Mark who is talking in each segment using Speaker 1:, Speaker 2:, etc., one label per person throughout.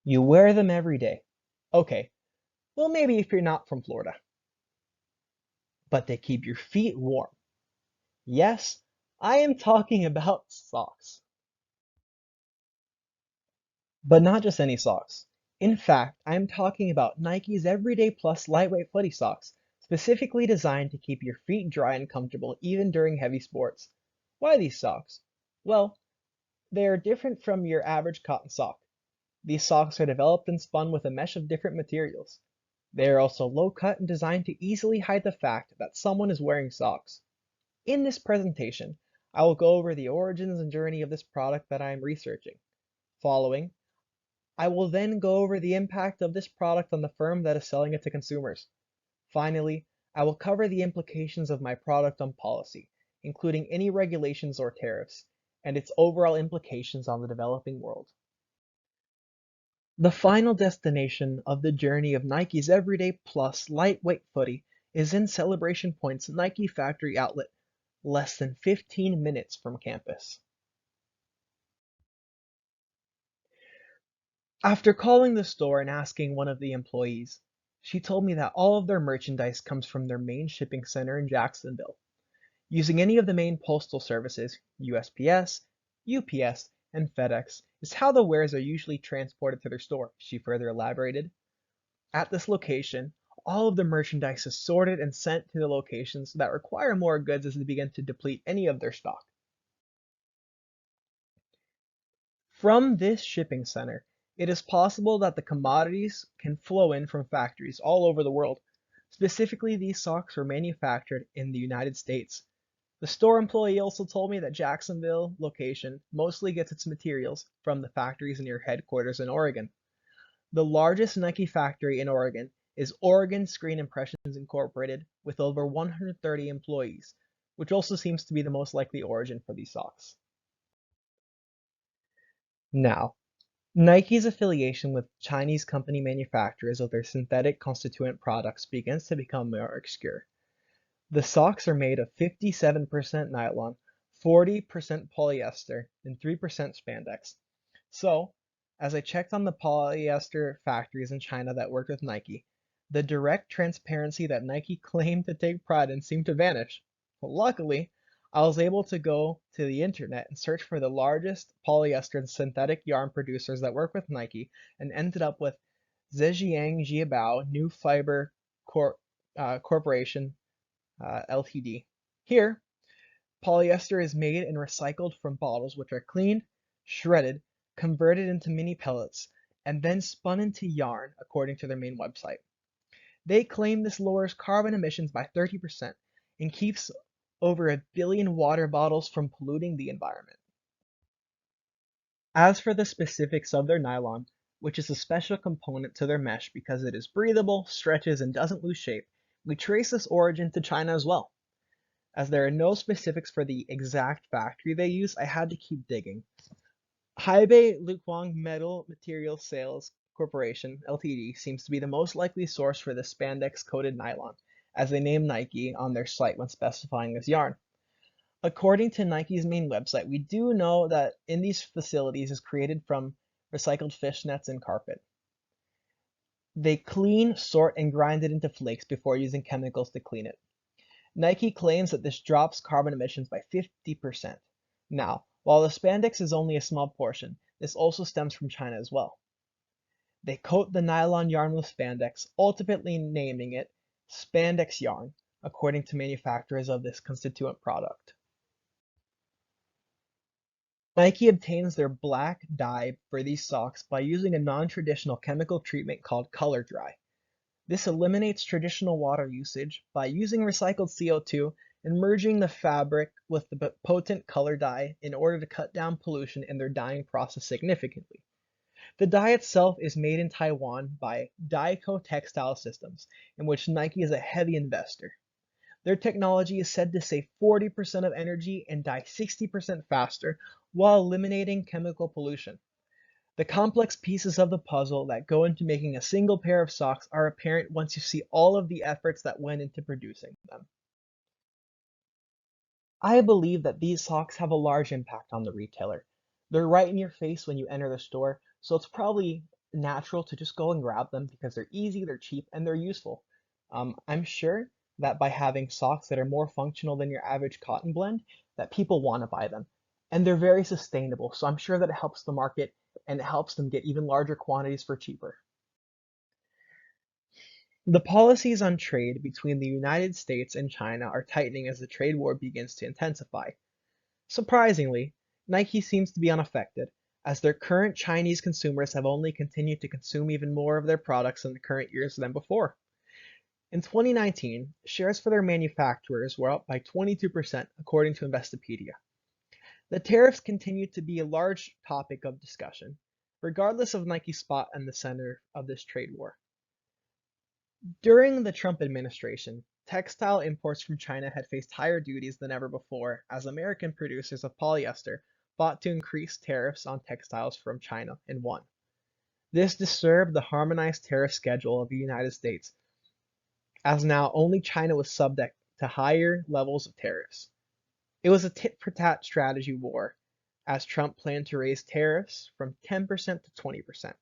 Speaker 1: You wear them every day. Okay, well, maybe if you're not from Florida, but they keep your feet warm. Yes, I am talking about socks. But not just any socks. In fact, I am talking about Nike's Everyday Plus lightweight footy socks, specifically designed to keep your feet dry and comfortable even during heavy sports. Why these socks? Well, they are different from your average cotton sock. These socks are developed and spun with a mesh of different materials. They are also low cut and designed to easily hide the fact that someone is wearing socks. In this presentation, I will go over the origins and journey of this product that I am researching. Following, I will then go over the impact of this product on the firm that is selling it to consumers. Finally, I will cover the implications of my product on policy, including any regulations or tariffs, and its overall implications on the developing world. The final destination of the journey of Nike's Everyday Plus lightweight footy is in Celebration Point's Nike factory outlet, less than 15 minutes from campus. After calling the store and asking one of the employees, she told me that all of their merchandise comes from their main shipping center in Jacksonville. Using any of the main postal services, USPS, UPS, and FedEx, is how the wares are usually transported to their store, she further elaborated. At this location, all of the merchandise is sorted and sent to the locations that require more goods as they begin to deplete any of their stock. From this shipping center, it is possible that the commodities can flow in from factories all over the world. Specifically, these socks were manufactured in the United States. The store employee also told me that Jacksonville location mostly gets its materials from the factories near headquarters in Oregon. The largest Nike factory in Oregon is Oregon Screen Impressions Incorporated with over 130 employees, which also seems to be the most likely origin for these socks. Now, Nike's affiliation with Chinese company manufacturers of their synthetic constituent products begins to become more obscure. The socks are made of 57% nylon, 40% polyester, and 3% spandex. So, as I checked on the polyester factories in China that worked with Nike, the direct transparency that Nike claimed to take pride in seemed to vanish. Luckily, I was able to go to the internet and search for the largest polyester and synthetic yarn producers that work with Nike and ended up with Zhejiang Jiabao New Fiber Corporation Ltd. Here, polyester is made and recycled from bottles which are cleaned, shredded, converted into mini pellets, and then spun into yarn according to their main website. They claim this lowers carbon emissions by 30% and keeps over 1 billion water bottles from polluting the environment. As for the specifics of their nylon, which is a special component to their mesh because it is breathable, stretches, and doesn't lose shape, we trace this origin to China as well. As there are no specifics for the exact factory they use, I had to keep digging. Haibei Lukwang Metal Materials Sales Corporation Ltd seems to be the most likely source for the spandex-coated nylon, as they name Nike on their site when specifying this yarn. According to Nike's main website, we do know that in these facilities is created from recycled fish nets and carpet. They clean, sort, and grind it into flakes before using chemicals to clean it. Nike claims that this drops carbon emissions by 50%. Now, while the spandex is only a small portion, this also stems from China as well. They coat the nylon yarn with spandex, ultimately naming it spandex yarn, according to manufacturers of this constituent product. Nike obtains their black dye for these socks by using a non-traditional chemical treatment called color dry. This eliminates traditional water usage by using recycled CO2 and merging the fabric with the potent color dye in order to cut down pollution in their dyeing process significantly. The dye itself is made in Taiwan by Daico Textile Systems, in which Nike is a heavy investor. Their technology is said to save 40% of energy and dye 60% faster while eliminating chemical pollution. The complex pieces of the puzzle that go into making a single pair of socks are apparent once you see all of the efforts that went into producing them. I believe that these socks have a large impact on the retailer. They're right in your face when you enter the store, so it's probably natural to just go and grab them because they're easy, they're cheap, and they're useful. I'm sure that by having socks that are more functional than your average cotton blend, that people want to buy them. And they're very sustainable, so I'm sure that it helps the market and it helps them get even larger quantities for cheaper. The policies on trade between the United States and China are tightening as the trade war begins to intensify. Surprisingly, Nike seems to be unaffected, as their current Chinese consumers have only continued to consume even more of their products in the current years than before. In 2019, shares for their manufacturers were up by 22%, according to Investopedia. The tariffs continue to be a large topic of discussion, regardless of Nike's spot in the center of this trade war. During the Trump administration, textile imports from China had faced higher duties than ever before as American producers of polyester fought to increase tariffs on textiles from China and won. This disturbed the harmonized tariff schedule of the United States, as now only China was subject to higher levels of tariffs. It was a tit-for-tat strategy war, as Trump planned to raise tariffs from 10% to 20%.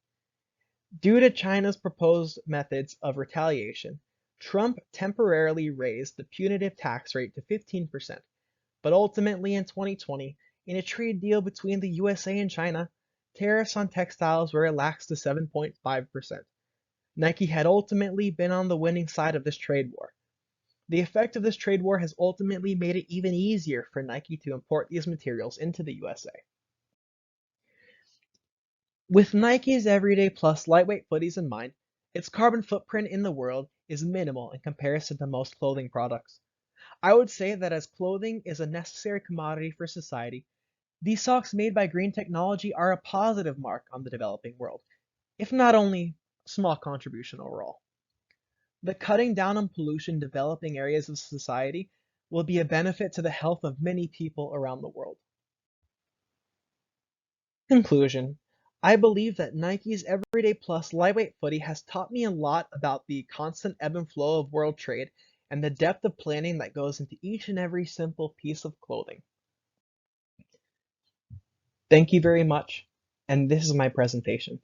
Speaker 1: Due to China's proposed methods of retaliation, Trump temporarily raised the punitive tax rate to 15%, but ultimately in 2020, in a trade deal between the USA and China, tariffs on textiles were relaxed to 7.5%. Nike had ultimately been on the winning side of this trade war. The effect of this trade war has ultimately made it even easier for Nike to import these materials into the USA. With Nike's Everyday Plus lightweight footies in mind, its carbon footprint in the world is minimal in comparison to most clothing products. I would say that as clothing is a necessary commodity for society, these socks made by green technology are a positive mark on the developing world, if not only a small contribution overall. The cutting down on pollution in developing areas of society will be a benefit to the health of many people around the world. Conclusion. I believe that Nike's Everyday Plus lightweight footy has taught me a lot about the constant ebb and flow of world trade and the depth of planning that goes into each and every simple piece of clothing. Thank you very much, and this is my presentation.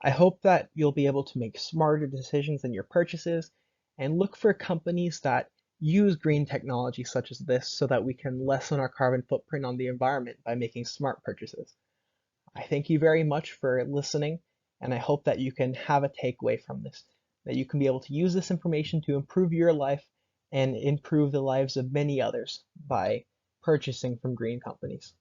Speaker 1: I hope that you'll be able to make smarter decisions in your purchases and look for companies that use green technology such as this so that we can lessen our carbon footprint on the environment by making smart purchases. I thank you very much for listening, and I hope that you can have a takeaway from this, that you can be able to use this information to improve your life and improve the lives of many others by purchasing from green companies.